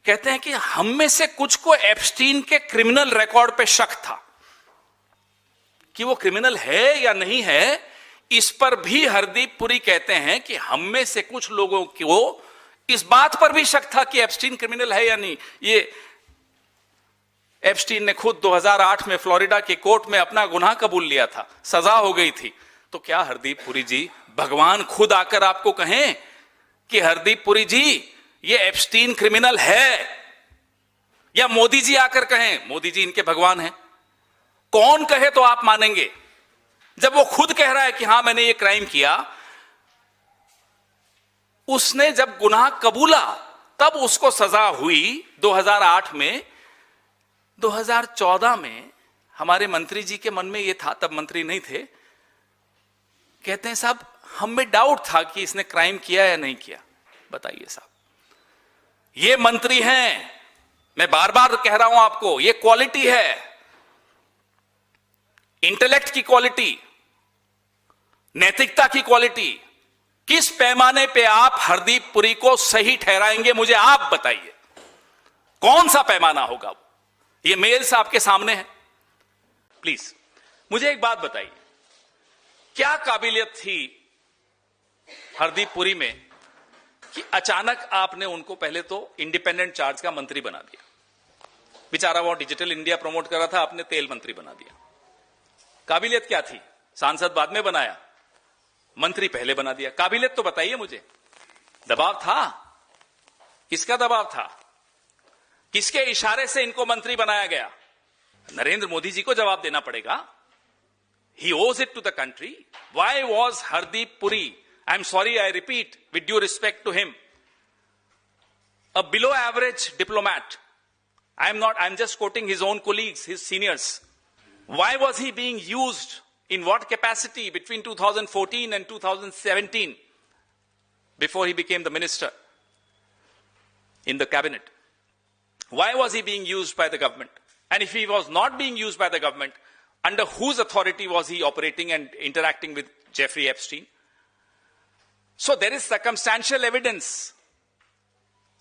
कहते हैं कि हम में से कुछ को एप्स्टीन के क्रिमिनल रिकॉर्ड पे शक था कि वो क्रिमिनल है या नहीं है। इस पर भी हरदीप पुरी कहते हैं कि हम में से कुछ लोगों को इस बात पर भी शक था कि एप्स्टीन क्रिमिनल है या नहीं। ये एप्स्टीन ने खुद 2008 में फ्लोरिडा के कोर्ट में अपना गुनाह कबूल लिया था, सजा हो गई थी। तो क्या हरदीप पुरी जी, भगवान खुद आकर आपको कहें कि हरदीप पुरी जी ये एप्स्टीन क्रिमिनल है, या मोदी जी आकर कहें? मोदी जी इनके भगवान हैं। कौन कहे तो आप मानेंगे? जब वो खुद कह रहा है कि हां मैंने ये क्राइम किया, उसने जब गुनाह कबूला तब उसको सजा हुई 2008 में। 2014 में हमारे मंत्री जी के मन में ये था, तब मंत्री नहीं थे, कहते हैं साहब हम में डाउट था कि इसने क्राइम किया या नहीं किया। बताइए साहब, ये मंत्री हैं, मैं बार बार कह रहा हूं आपको, ये क्वालिटी है, इंटेलेक्ट की क्वालिटी, नैतिकता की क्वालिटी। किस पैमाने पे आप हरदीप पुरी को सही ठहराएंगे, मुझे आप बताइए। कौन सा पैमाना होगा वो? ये मेल्स आपके सामने है। प्लीज मुझे एक बात बताइए, क्या काबिलियत थी हरदीप पुरी में कि अचानक आपने उनको पहले तो इंडिपेंडेंट चार्ज का मंत्री बना दिया? बेचारा वो डिजिटल इंडिया प्रमोट कर रहा था, आपने तेल मंत्री बना दिया। काबिलियत क्या थी? सांसद बाद में बनाया, मंत्री पहले बना दिया। काबिलियत तो बताइए मुझे। दबाव था? किसका दबाव था? किसके इशारे से इनको मंत्री बनाया गया? नरेंद्र मोदी जी को जवाब देना पड़ेगा। He owes it to the country. Why was Hardeep Puri, I'm sorry I repeat with due respect to him, a below average diplomat? I'm just quoting his own colleagues, his seniors. Why was he being used, in what capacity between 2014 and 2017 before he became the minister in the cabinet? Why was he being used by the government? And if he was not being used by the government, under whose authority was he operating and interacting with Jeffrey Epstein? So there is circumstantial evidence,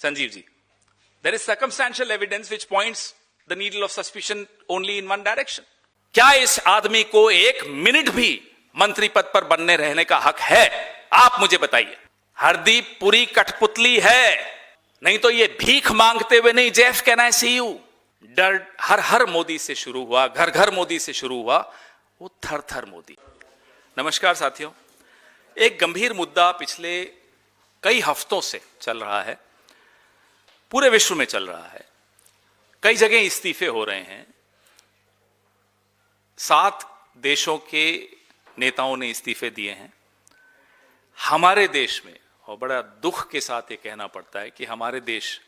Sanjeev ji. There is circumstantial evidence which points the needle of suspicion only in one direction. क्या इस आदमी को एक minute भी मंत्री पद पर बनने रहने का हक है? आप मुझे बताइए। हरदीप पुरी कठपुतली है, नहीं तो ये भीख मांगते हुए नहीं, Jeff can I see you. डर हर हर मोदी से शुरू हुआ, घर घर मोदी से शुरू हुआ, वो थर थर मोदी। नमस्कार साथियों, एक गंभीर मुद्दा पिछले कई हफ्तों से चल रहा है, पूरे विश्व में चल रहा है। कई जगह इस्तीफे हो रहे हैं। 7 देशों के नेताओं ने इस्तीफे दिए हैं। हमारे देश में, और बड़ा दुख के साथ ये कहना पड़ता है कि हमारे देश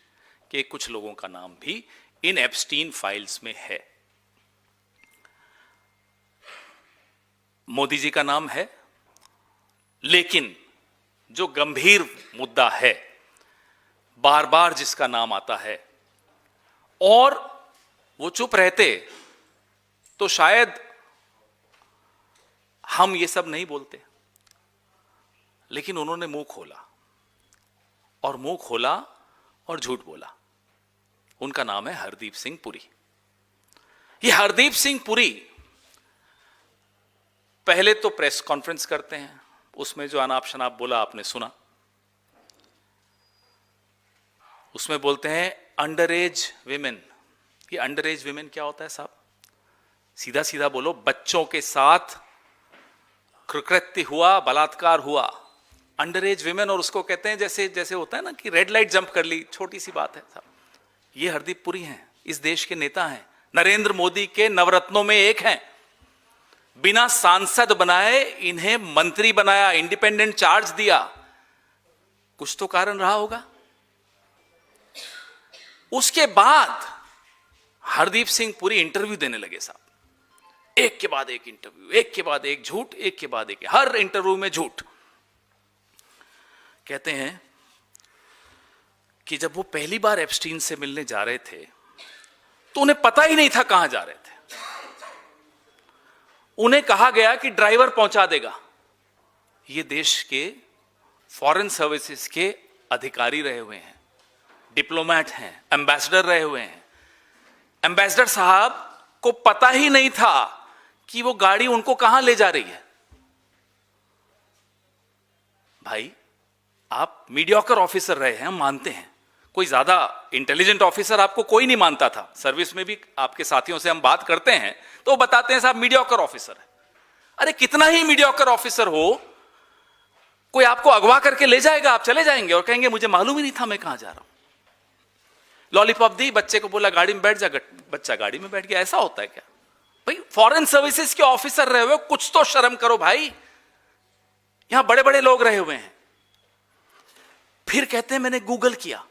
के कुछ लोगों का नाम भी इन एप्स्टीन फाइल्स में है। मोदी जी का नाम है, लेकिन जो गंभीर मुद्दा है, बार बार जिसका नाम आता है, और वो चुप रहते तो शायद हम ये सब नहीं बोलते, लेकिन उन्होंने मुंह खोला, और मुंह खोला और झूठ बोला। उनका नाम है हरदीप सिंह पुरी। ये हरदीप सिंह पुरी पहले तो प्रेस कॉन्फ्रेंस करते हैं, उसमें जो अनाप शनाप बोला आपने सुना। उसमें बोलते हैं अंडर एज विमेन। ये अंडर एज विमेन क्या होता है साहब? सीधा सीधा बोलो, बच्चों के साथ कृत्य हुआ, बलात्कार हुआ, अंडर एज विमेन। और उसको कहते हैं जैसे जैसे होता है ना कि रेड लाइट जंप कर ली, छोटी सी बात है साहब। ये हरदीप पुरी हैं, इस देश के नेता हैं, नरेंद्र मोदी के नवरत्नों में एक हैं। बिना सांसद बनाए इन्हें मंत्री बनाया, इंडिपेंडेंट चार्ज दिया। कुछ तो कारण रहा होगा। उसके बाद हरदीप सिंह पुरी इंटरव्यू देने लगे साहब, एक के बाद एक इंटरव्यू, एक के बाद एक झूठ, एक के बाद एक, हर इंटरव्यू में झूठ। कहते हैं कि जब वो पहली बार एप्स्टीन से मिलने जा रहे थे तो उन्हें पता ही नहीं था कहां जा रहे थे। उन्हें कहा गया कि ड्राइवर पहुंचा देगा। ये देश के फॉरेन सर्विसेज के अधिकारी रहे हुए हैं, डिप्लोमेट हैं, एम्बेसडर रहे हुए हैं। एम्बेसडर साहब को पता ही नहीं था कि वो गाड़ी उनको कहां ले जा रही है। भाई, आप मीडियोकर ऑफिसर रहे हैं, हम मानते हैं, कोई ज्यादा इंटेलिजेंट ऑफिसर आपको कोई नहीं मानता था। सर्विस में भी आपके साथियों से हम बात करते हैं तो वो बताते हैं साहब मीडियोकर ऑफिसर है। अरे कितना ही मीडियोकर ऑफिसर हो, कोई आपको अगवा करके ले जाएगा, आप चले जाएंगे और कहेंगे मुझे मालूम ही नहीं था मैं कहां जा रहा हूं। लॉलीपॉप दी, बच्चे को बोला गाड़ी में बैठ जा, बच्चा गाड़ी में बैठ गया। ऐसा होता है क्या भाई? फॉरेन सर्विसेज के ऑफिसर रहे हुए, कुछ तो शर्म करो भाई। यहां बड़े बड़े लोग रहे हुए हैं। फिर कहते हैं मैंने गूगल किया,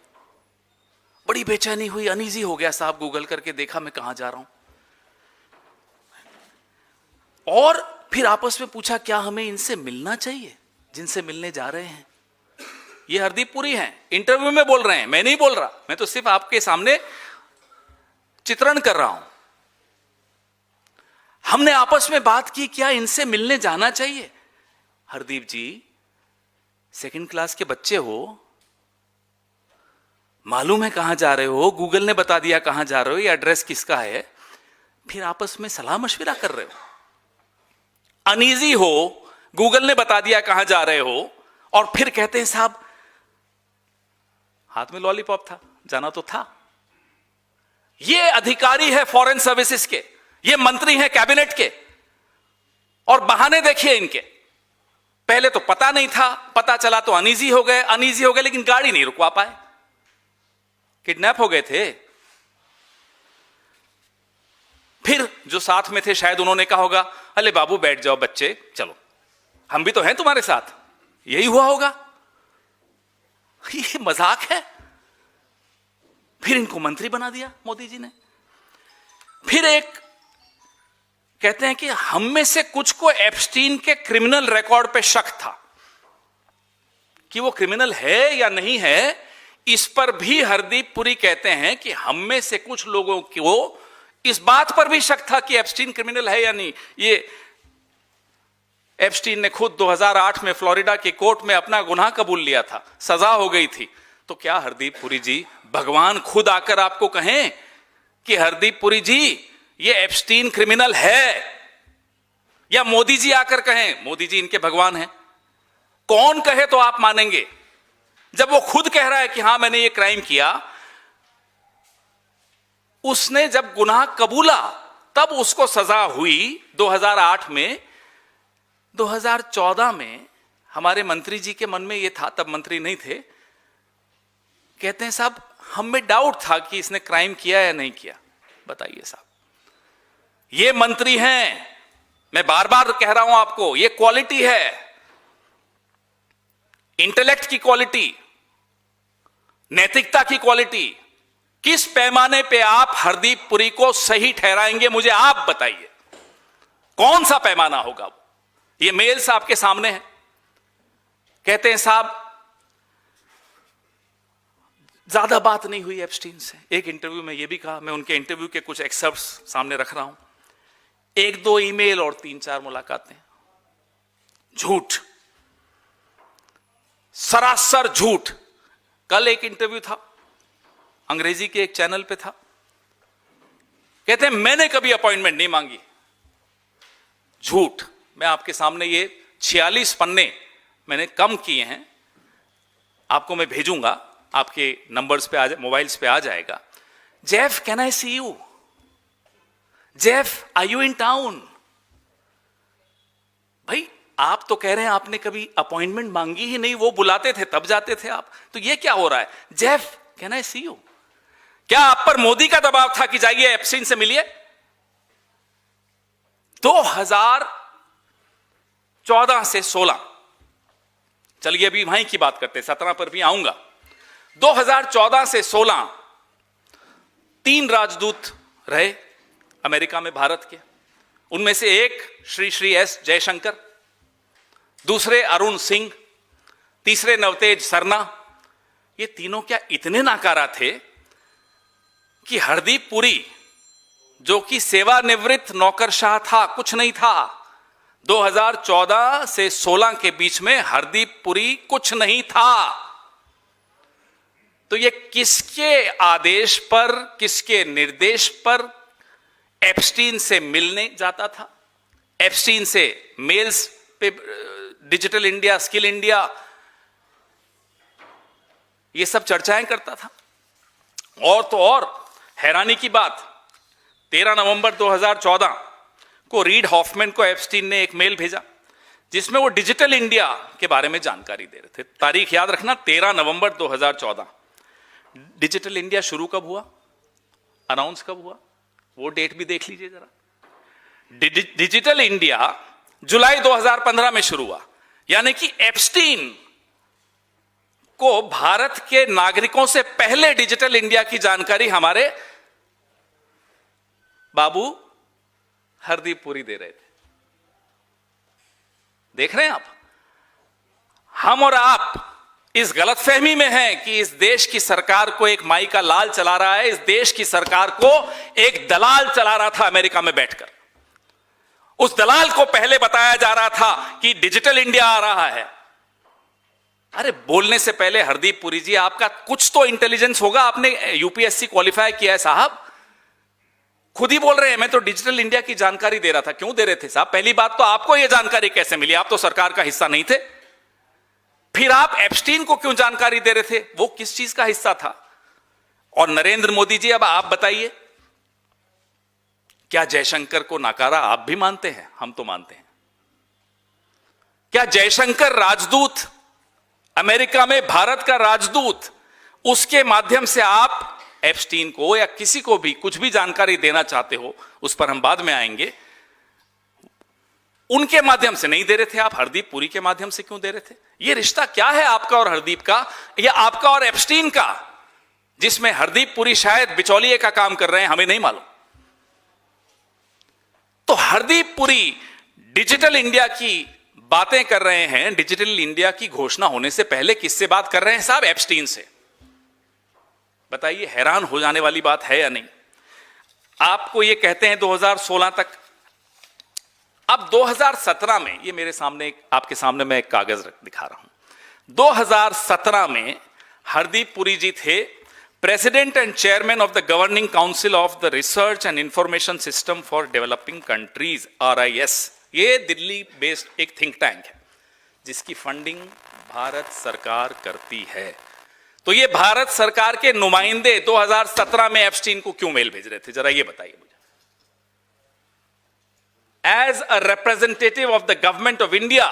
बड़ी बेचैनी हुई, अनईजी हो गया साहब, गूगल करके देखा मैं कहां जा रहा हूं। और फिर आपस में पूछा क्या हमें इनसे मिलना चाहिए जिनसे मिलने जा रहे हैं? ये हरदीप पुरी हैं, इंटरव्यू में बोल रहे हैं, मैं नहीं बोल रहा, मैं तो सिर्फ आपके सामने चित्रण कर रहा हूं। हमने आपस में बात की क्या इनसे मिलने जाना चाहिए? हरदीप जी, सेकंड क्लास के बच्चे हो, मालूम है कहां जा रहे हो, गूगल ने बता दिया कहां जा रहे हो, ये एड्रेस किसका है, फिर आपस में सलाह मशविरा कर रहे हो। अनईजी हो, गूगल ने बता दिया कहां जा रहे हो, और फिर कहते हैं साहब हाथ में लॉलीपॉप था, जाना तो था। ये अधिकारी है फॉरेन सर्विसेज के, ये मंत्री हैं कैबिनेट के, और बहाने देखिए इनके। पहले तो पता नहीं था, पता चला तो अनईजी हो गए, लेकिन गाड़ी नहीं रुकवा पाए, किडनैप हो गए थे। फिर जो साथ में थे शायद उन्होंने कहा होगा अरे बाबू बैठ जाओ बच्चे, चलो हम भी तो हैं तुम्हारे साथ, यही हुआ होगा। ये मजाक है। फिर इनको मंत्री बना दिया मोदी जी ने। फिर एक कहते हैं कि हम में से कुछ को एप्स्टीन के क्रिमिनल रिकॉर्ड पे शक था कि वो क्रिमिनल है या नहीं है। इस पर भी हरदीप पुरी कहते हैं कि हम में से कुछ लोगों को इस बात पर भी शक था कि एप्स्टीन क्रिमिनल है या नहीं। ये एप्स्टीन ने खुद 2008 में फ्लोरिडा की कोर्ट में अपना गुनाह कबूल लिया था, सजा हो गई थी। तो क्या हरदीप पुरी जी, भगवान खुद आकर आपको कहें कि हरदीप पुरी जी ये एप्स्टीन क्रिमिनल है, या मोदी जी आकर कहें मोदी जी इनके भगवान हैं? कौन कहे तो आप मानेंगे? जब वो खुद कह रहा है कि हां मैंने ये क्राइम किया, उसने जब गुनाह कबूला तब उसको सजा हुई 2008 में। 2014 में हमारे मंत्री जी के मन में ये था, तब मंत्री नहीं थे, कहते हैं साहब हम में डाउट था कि इसने क्राइम किया या नहीं किया। बताइए साहब, ये मंत्री हैं, मैं बार बार कह रहा हूं आपको, ये क्वालिटी है, इंटेलेक्ट की क्वालिटी, नैतिकता की क्वालिटी। किस पैमाने पे आप हरदीप पुरी को सही ठहराएंगे, मुझे आप बताइए, कौन सा पैमाना होगा वो? ये मेल्स आपके सामने है। कहते हैं साहब ज्यादा बात नहीं हुई एप्स्टीन से। एक इंटरव्यू में ये भी कहा, मैं उनके इंटरव्यू के कुछ एक्सर्प्ट्स सामने रख रहा हूं, 1-2 ईमेल और 3-4 मुलाकातें। झूठ, सरासर झूठ। कल एक इंटरव्यू था, अंग्रेजी के एक चैनल पे था, कहते हैं मैंने कभी अपॉइंटमेंट नहीं मांगी। झूठ। मैं आपके सामने ये 46 पन्ने मैंने कम किए हैं, आपको मैं भेजूंगा, आपके नंबर्स पे मोबाइल्स पे आ जाएगा। Jeff, can I see you? Jeff, are you in town? भाई आप तो कह रहे हैं आपने कभी अपॉइंटमेंट मांगी ही नहीं, वो बुलाते थे तब जाते थे आप, तो ये क्या हो रहा है? Jeff, can I see you? क्या आप पर मोदी का दबाव था कि जाइए एप्स्टीन से मिलिए? 2014 से 16, चलिए अभी वहीं की बात करते हैं, 17 पर भी आऊंगा। 2014 से 16 3 राजदूत रहे अमेरिका में भारत के। उनमें से एक श्री एस जयशंकर, दूसरे अरुण सिंह, तीसरे नवतेज सरना। ये तीनों क्या इतने नाकारा थे कि हरदीप पुरी, जो कि सेवानिवृत्त नौकरशाह था, कुछ नहीं था, 2014 से 16 के बीच में हरदीप पुरी कुछ नहीं था। तो ये किसके आदेश पर, किसके निर्देश पर एप्स्टीन से मिलने जाता था? एप्स्टीन से मेल्स पे डिजिटल इंडिया, स्किल इंडिया, ये सब चर्चाएं करता था। और तो और हैरानी की बात, 13 नवंबर 2014 को रीड हॉफमैन को एप्स्टीन ने एक मेल भेजा जिसमें वो डिजिटल इंडिया के बारे में जानकारी दे रहे थे। तारीख याद रखना, 13 नवंबर 2014। डिजिटल इंडिया शुरू कब हुआ, अनाउंस कब हुआ, वो डेट भी देख लीजिए जरा। डिजिटल इंडिया जुलाई 2015 में शुरू हुआ, यानी कि एप्स्टीन को भारत के नागरिकों से पहले डिजिटल इंडिया की जानकारी हमारे बाबू हरदीप पुरी दे रहे थे। देख रहे हैं आप, हम और आप इस गलतफहमी में हैं कि इस देश की सरकार को एक माई का लाल चला रहा है। इस देश की सरकार को एक दलाल चला रहा था अमेरिका में बैठकर। उस दलाल को पहले बताया जा रहा था कि डिजिटल इंडिया आ रहा है। अरे बोलने से पहले हरदीप पुरी जी, आपका कुछ तो इंटेलिजेंस होगा, आपने यूपीएससी क्वालिफाई किया है साहब। खुद ही बोल रहे हैं मैं तो डिजिटल इंडिया की जानकारी दे रहा था। क्यों दे रहे थे साहब? पहली बात तो आपको यह जानकारी कैसे मिली? आप तो सरकार का हिस्सा नहीं थे। फिर आप एप्स्टीन को क्यों जानकारी दे रहे थे? वो किस चीज का हिस्सा था? और नरेंद्र मोदी जी, अब आप बताइए, क्या जयशंकर को नकारा आप भी मानते हैं? हम तो मानते हैं। क्या जयशंकर राजदूत, अमेरिका में भारत का राजदूत, उसके माध्यम से आप एप्स्टीन को या किसी को भी कुछ भी जानकारी देना चाहते हो, उस पर हम बाद में आएंगे, उनके माध्यम से नहीं दे रहे थे आप, हरदीप पुरी के माध्यम से क्यों दे रहे थे? यह रिश्ता क्या है आपका और हरदीप का, या आपका और एप्स्टीन का, जिसमें हरदीप पुरी शायद बिचौलिए का काम कर रहे हैं, हमें नहीं मालूम। तो हरदीप पुरी डिजिटल इंडिया की बातें कर रहे हैं। डिजिटल इंडिया की घोषणा होने से पहले किससे बात कर रहे हैं साहब? एप्स्टीन से। बताइए, हैरान हो जाने वाली बात है या नहीं? आपको ये कहते हैं 2016 तक, अब 2017 में, ये मेरे सामने, आपके सामने मैं एक कागज दिखा रहा हूं। 2017 में हरदीप पुरी जी थे president and chairman of the governing council of the research and information system for developing countries, RIS। ये दिल्ली बेस्ड एक थिंक टैंक है जिसकी फंडिंग भारत सरकार करती है। तो ये भारत सरकार के नुमाइंदे 2017 में एप्स्टीन को क्यों मेल भेज रहे थे, जरा ये बताइए मुझे। As a representative of the government of India,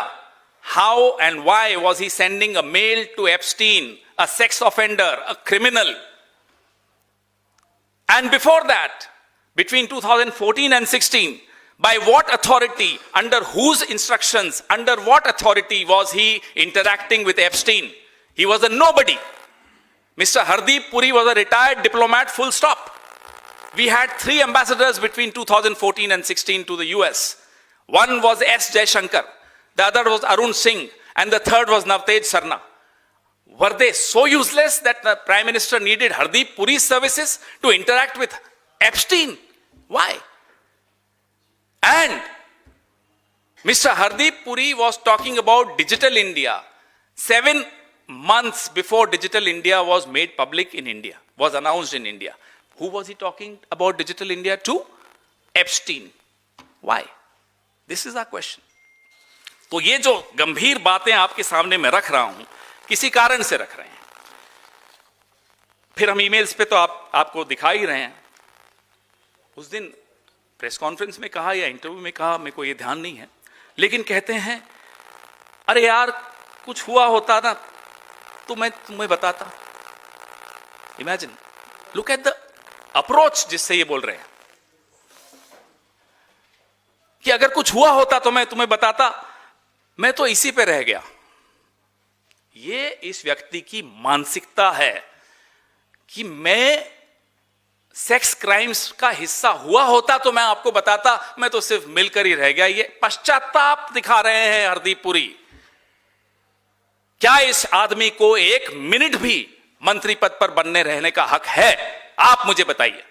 how and why was he sending a mail to Epstein, a sex offender, a criminal? And before that, between 2014 and 16, by what authority, under whose instructions, under what authority was he interacting with Epstein? He was a nobody. Mr. Hardip Puri was a retired diplomat, full stop. We had 3 ambassadors between 2014 and 16 to the US. One was S. Jaishankar, the other was Arun Singh, and the third was Navtej Sarna. Were they so useless that the Prime Minister needed Hardip Puri's services to interact with Epstein? Why? And Mr. Hardip Puri was talking about Digital India 7 months before Digital India was made public in India, was announced in India. Who was he talking about Digital India to? Epstein. Why? This is our question. तो ये जो गंभीर बातें आपके सामने मैं रख रहा हूं, किसी कारण से रख रहे हैं। फिर हम ईमेल्स पे तो आपको दिखा ही रहे हैं। उस दिन प्रेस कॉन्फ्रेंस में कहा या इंटरव्यू में कहा, मेरे को ये ध्यान नहीं है, लेकिन कहते हैं अरे यार कुछ हुआ होता ना तो मैं तुम्हें बताता। Imagine, look at the approach जिससे ये बोल रहे हैं कि अगर कुछ हुआ होता तो मैं तुम्हें बताता, मैं तो इसी पे रह गया। ये इस व्यक्ति की मानसिकता है कि मैं सेक्स क्राइम्स का हिस्सा हुआ होता तो मैं आपको बताता, मैं तो सिर्फ मिलकर ही रह गया। ये पश्चाताप दिखा रहे हैं हरदीप पुरी। क्या इस आदमी को 1 मिनट भी मंत्री पद पर बनने रहने का हक है? आप मुझे बताइए।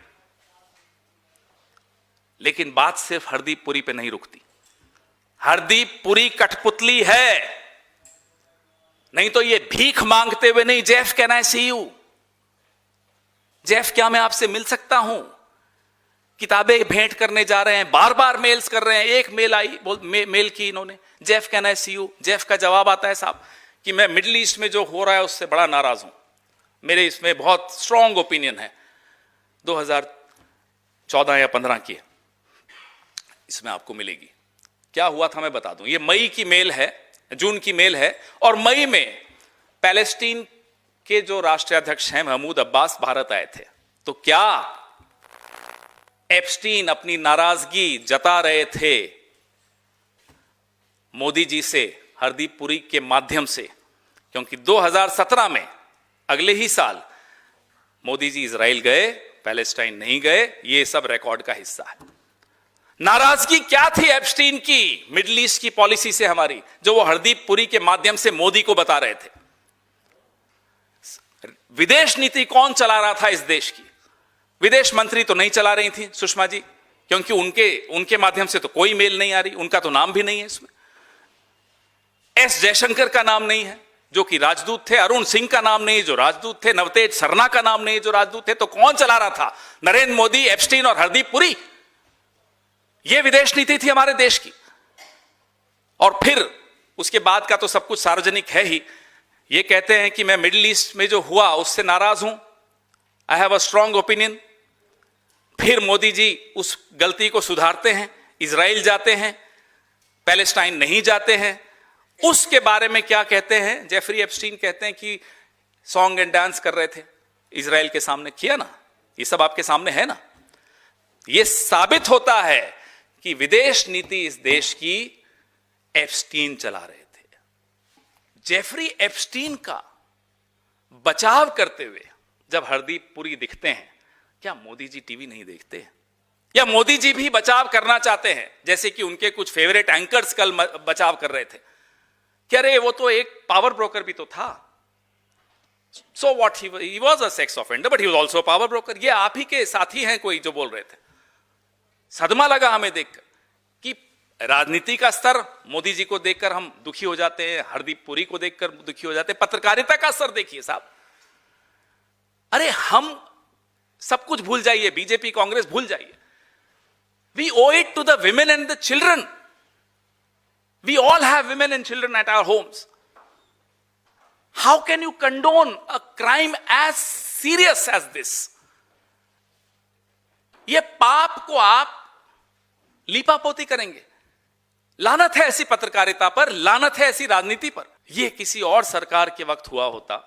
लेकिन बात सिर्फ हरदीप पुरी पे नहीं रुकती। हरदीप पुरी कठपुतली है, नहीं तो ये भीख मांगते हुए नहीं, Jeff can I see you, Jeff, क्या मैं आपसे मिल सकता हूं? किताबें भेंट करने जा रहे हैं, बार बार मेल्स कर रहे हैं। एक मेल आई, मेल की इन्होंने, Jeff can I see you? Jeff का जवाब आता है, साहब कि मैं मिडिल ईस्ट में जो हो रहा है उससे बड़ा नाराज हूं, मेरे इसमें बहुत स्ट्रांग ओपिनियन है। 2014 या 15 की इसमें आपको मिलेगी। क्या हुआ था मैं बता दूं। ये मई की मेल है, जून की मेल है, और मई में पैलेस्टीन के जो राष्ट्रीय अध्यक्ष हैं महमूद अब्बास भारत आए थे। तो क्या एप्स्टीन अपनी नाराजगी जता रहे थे मोदी जी से हरदीप पुरी के माध्यम से? क्योंकि 2017 में, अगले ही साल, मोदी जी इजराइल गए, पैलेस्टाइन नहीं गए। ये सब रिकॉर्ड का हिस्सा है। नाराजगी क्या थी एप्स्टीन की मिडिल ईस्ट की पॉलिसी से हमारी, जो वो हरदीप पुरी के माध्यम से मोदी को बता रहे थे? विदेश नीति कौन चला रहा था इस देश की? विदेश मंत्री तो नहीं चला रही थी सुषमा जी, क्योंकि उनके माध्यम से तो कोई मेल नहीं आ रही, उनका तो नाम भी नहीं है इसमें। एस जयशंकर का नाम नहीं है जो कि राजदूत थे, अरुण सिंह का नाम नहीं जो राजदूत थे, नवतेज सरना का नाम नहीं जो राजदूत थे। तो कौन चला रहा था? नरेंद्र मोदी, एप्स्टीन और हरदीप पुरी। यह विदेश नीति थी हमारे देश की। और फिर उसके बाद का तो सब कुछ सार्वजनिक है ही। ये कहते हैं कि मैं मिडिल ईस्ट में जो हुआ उससे नाराज हूं, I have a strong opinion. फिर मोदी जी उस गलती को सुधारते हैं, इजराइल जाते हैं, पैलेस्टाइन नहीं जाते हैं। उसके बारे में क्या कहते हैं? जेफरी एप्स्टीन कहते हैं कि सॉन्ग एंड डांस कर रहे थे इजराइल के सामने। किया ना, ये सब आपके सामने है ना। ये साबित होता है कि विदेश नीति इस देश की एप्स्टीन चला रहे थे। जेफरी एप्स्टीन का बचाव करते हुए जब हरदीप पुरी दिखते हैं, क्या मोदी जी टीवी नहीं देखते? या मोदी जी भी बचाव करना चाहते हैं, जैसे कि उनके कुछ फेवरेट एंकर्स कल बचाव कर रहे थे कि अरे वो तो एक पावर ब्रोकर भी तो था। So what, he was a sex offender but he was also power broker. ये आप ही के साथी हैं कोई जो बोल रहे थे। सदमा लगा हमें देखकर कि राजनीति का स्तर, मोदी जी को देखकर हम दुखी हो जाते हैं, हरदीप पुरी को देखकर दुखी हो जाते हैं। पत्रकारिता का स्तर देखिए साहब। अरे हम सब कुछ भूल जाइए, बीजेपी कांग्रेस भूल जाइए। We owe it to the women and the children. We all have women and children at our homes. How can you condone a crime as serious as this? ये पाप को आप लीपापोती करेंगे। लानत है ऐसी पत्रकारिता पर, लानत है ऐसी राजनीति पर। ये किसी और सरकार के वक्त हुआ होता,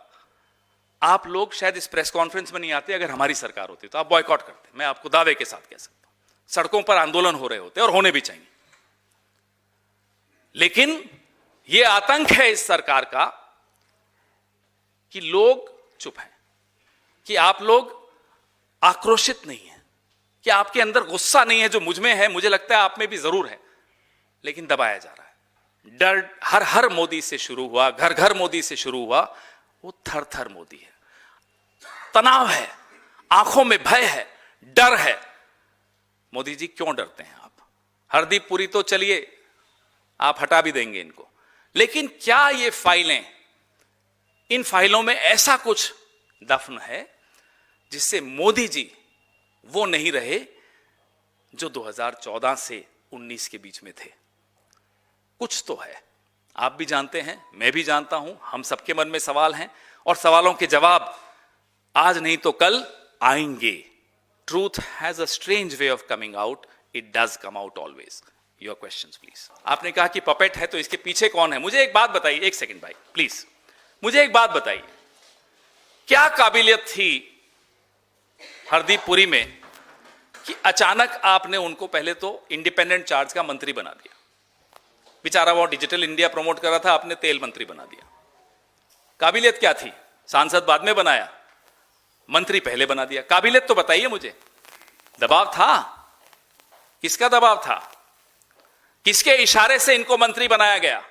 आप लोग शायद इस प्रेस कॉन्फ्रेंस में नहीं आते। अगर हमारी सरकार होती तो आप बॉयकॉट करते। मैं आपको दावे के साथ कह सकता हूं, सड़कों पर आंदोलन हो रहे होते और होने भी चाहिए। लेकिन यह आतंक है इस सरकार का कि लोग चुप हैं, कि आप लोग आक्रोशित नहीं हैं, कि आपके अंदर गुस्सा नहीं है जो मुझ में है। मुझे लगता है आप में भी जरूर है, लेकिन दबाया जा रहा है। डर हर मोदी से शुरू हुआ, घर घर मोदी से शुरू हुआ, वो थर थर मोदी है। तनाव है, आंखों में भय है, डर है। मोदी जी क्यों डरते हैं आप? हरदीप पुरी तो चलिए आप हटा भी देंगे इनको, लेकिन क्या ये फाइलें, इन फाइलों में ऐसा कुछ दफन है जिससे मोदी जी वो नहीं रहे जो 2014 से 19 के बीच में थे? कुछ तो है। आप भी जानते हैं, मैं भी जानता हूं, हम सबके मन में सवाल हैं और सवालों के जवाब आज नहीं तो कल आएंगे। Truth has a strange way of coming out, it does come out always. Your questions please. आपने कहा कि पपेट है तो इसके पीछे कौन है? मुझे एक बात बताइए, एक सेकंड भाई प्लीज, मुझे एक बात बताइए, क्या काबिलियत थी हरदीप पुरी में कि अचानक आपने उनको पहले तो इंडिपेंडेंट चार्ज का मंत्री बना दिया? बेचारा वो डिजिटल इंडिया प्रमोट कर रहा था, आपने तेल मंत्री बना दिया। काबिलियत क्या थी? सांसद बाद में बनाया, मंत्री पहले बना दिया। काबिलियत तो बताइए मुझे। दबाव था? किसका दबाव था? किसके इशारे से इनको मंत्री बनाया गया?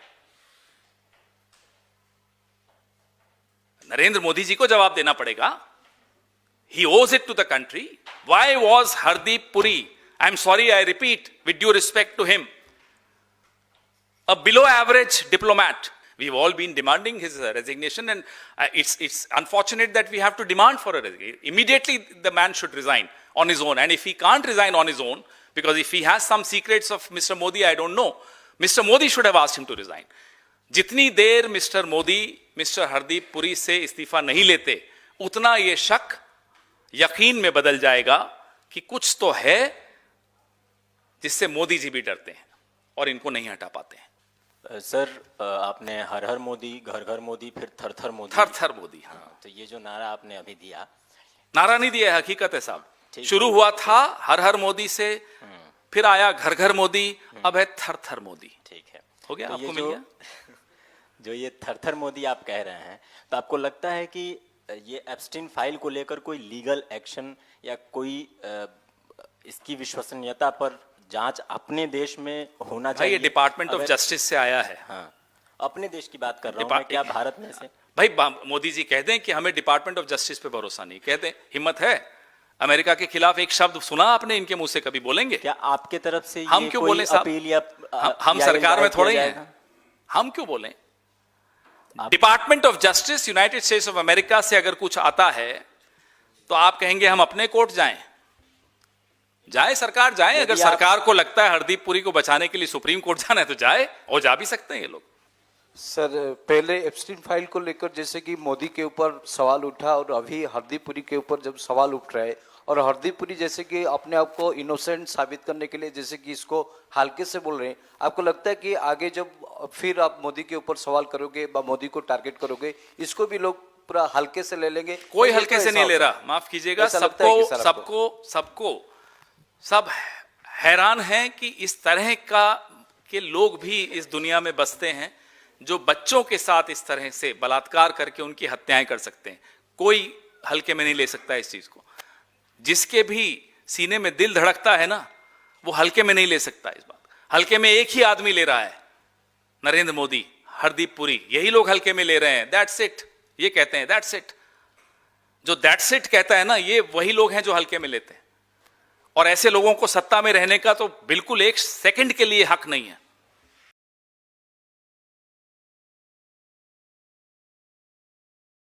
नरेंद्र मोदी जी को जवाब देना पड़ेगा। He owes it to the country. Why was Hardeep Puri, I'm sorry, I repeat, with due respect to him, a below average diplomat? We've all been demanding his resignation, and it's unfortunate that we have to demand for a resignation. Immediately the man should resign on his own, and if he can't resign on his own, because if he has some secrets of Mr. Modi, I don't know, Mr. Modi should have asked him to resign. जितनी देर mister Modi mister Hardeep Puri से इस्तीफा नहीं लेते, उतना ये शक यकीन में बदल जाएगा कि कुछ तो है जिससे मोदी जी भी डरते हैं और इनको नहीं हटा पाते हैं। सर, आपने हर हर मोदी, घर घर मोदी, फिर थर थर मोदी, थर थर मोदी, हाँ। तो ये जो नारा आपने अभी दिया, नारा नहीं दिया है, हकीकत है साहब। शुरू हुआ था हर हर मोदी से, फिर आया घर घर मोदी, अब है थर थर मोदी। ठीक है, हो गया, तो आपको मिल गया। जो ये थर थर मोदी आप कह रहे हैं, तो आपको लगता है कि ये एप्स्टीन फाइल को लेकर कोई लीगल एक्शन या कोई इसकी विश्वसनीयता पर जांच अपने देश में होना चाहिए? ये डिपार्टमेंट ऑफ जस्टिस से आया है। हाँ, अपने देश की बात कर रहा हूं मैं, क्या भारत में से? भाई मोदी जी कह दें कि हमें डिपार्टमेंट ऑफ जस्टिस पे भरोसा नहीं, कह दें, हिम्मत है? अमेरिका के खिलाफ एक शब्द सुना आपने इनके मुंह से? कभी बोलेंगे? क्या आपके तरफ से हम क्यों बोले साहब? हम सरकार में थोड़े हैं, हम क्यों बोलें? Department of justice United states of America से अगर कुछ आता है तो आप कहेंगे हम अपने कोर्ट जाएं? जाए सरकार, जाए। अगर सरकार को लगता है हरदीप पुरी को बचाने के लिए सुप्रीम कोर्ट जाना है तो जाए, और जा भी सकते हैं ये लोग। सर, पहले एप्स्टीन फाइल को लेकर जैसे कि मोदी के ऊपर सवाल उठा, और अभी हरदीप पुरी के ऊपर जब सवाल उठ रहा है, और हरदीप पुरी जैसे कि अपने आप को इनोसेंट साबित करने के लिए जैसे कि इसको हल्के से बोल रहे हैं, आपको लगता है कि आगे जब फिर आप मोदी के ऊपर सवाल करोगे, मोदी को टारगेट करोगे, इसको भी लोग पूरा हल्के से ले लेंगे? कोई हल्के से नहीं ले रहा, माफ कीजिएगा। सब हैरान हैं कि इस तरह के लोग भी इस दुनिया में बसते हैं जो बच्चों के साथ इस तरह से बलात्कार करके उनकी हत्याएं कर सकते हैं। कोई हल्के में नहीं ले सकता इस चीज को। जिसके भी सीने में दिल धड़कता है ना, वो हल्के में नहीं ले सकता इस बात। हल्के में एक ही आदमी ले रहा है, नरेंद्र मोदी, हरदीप पुरी, यही लोग हल्के में ले रहे हैं। दैट्स इट, ये कहते हैं दैट्स इट। जो दैट्स इट कहता है ना, ये वही लोग हैं जो हल्के में लेते हैं। और ऐसे लोगों को सत्ता में रहने का तो बिल्कुल एक सेकंड के लिए हक नहीं है।